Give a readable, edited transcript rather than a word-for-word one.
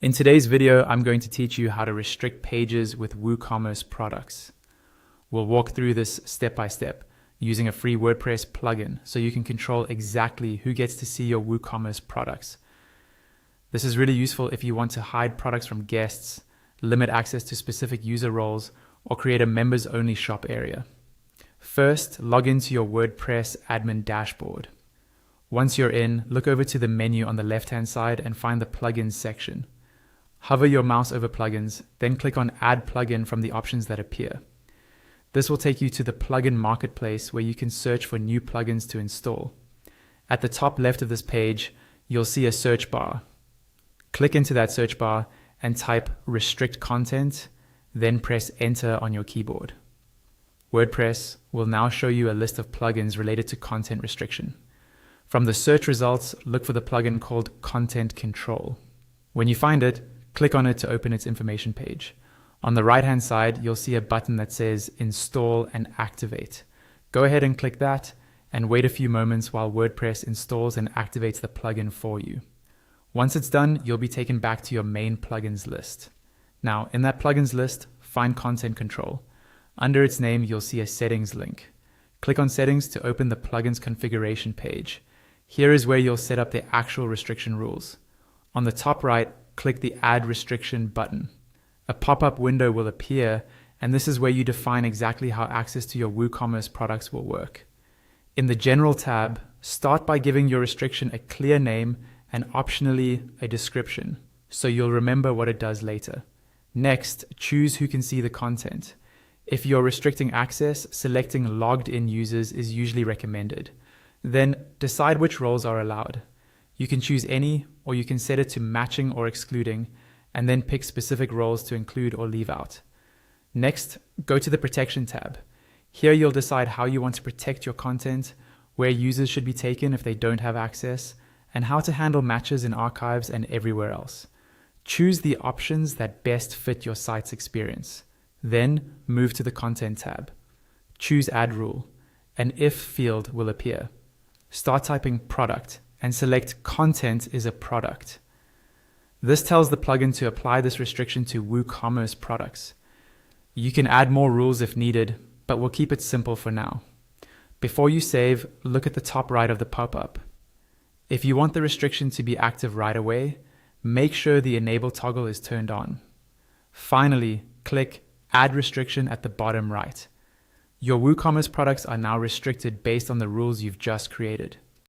In today's video, I'm going to teach you how to restrict pages with WooCommerce products. We'll walk through this step by step using a free WordPress plugin so you can control exactly who gets to see your WooCommerce products. This is really useful if you want to hide products from guests, limit access to specific user roles, or create a members-only shop area. First, log into your WordPress admin dashboard. Once you're in, look over to the menu on the left-hand side and find the plugins section. Hover your mouse over plugins, then click on Add Plugin from the options that appear. This will take you to the plugin marketplace where you can search for new plugins to install. At the top left of this page, you'll see a search bar. Click into that search bar and type Restrict Content, then press Enter on your keyboard. WordPress will now show you a list of plugins related to content restriction. From the search results, look for the plugin called Content Control. When you find it, click on it to open its information page. On the right-hand side, you'll see a button that says Install and Activate. Go ahead and click that and wait a few moments while WordPress installs and activates the plugin for you. Once it's done, you'll be taken back to your main plugins list. Now, in that plugins list, find Content Control. Under its name, you'll see a Settings link. Click on Settings to open the plugins configuration page. Here is where you'll set up the actual restriction rules. On the top right, click the Add Restriction button. A pop-up window will appear, and this is where you define exactly how access to your WooCommerce products will work. In the General tab, start by giving your restriction a clear name and optionally a description, so you'll remember what it does later. Next, choose who can see the content. If you're restricting access, selecting logged-in users is usually recommended. Then decide which roles are allowed. You can choose any, or you can set it to matching or excluding, and then pick specific roles to include or leave out. Next, go to the Protection tab. Here you'll decide how you want to protect your content, where users should be taken if they don't have access, and how to handle matches in archives and everywhere else. Choose the options that best fit your site's experience. Then move to the Content tab. Choose Add Rule. An if field will appear. Start typing product and select Content is a product. This tells the plugin to apply this restriction to WooCommerce products. You can add more rules if needed, but we'll keep it simple for now. Before you save, look at the top right of the pop-up. If you want the restriction to be active right away, make sure the Enable toggle is turned on. Finally, click Add Restriction at the bottom right. Your WooCommerce products are now restricted based on the rules you've just created.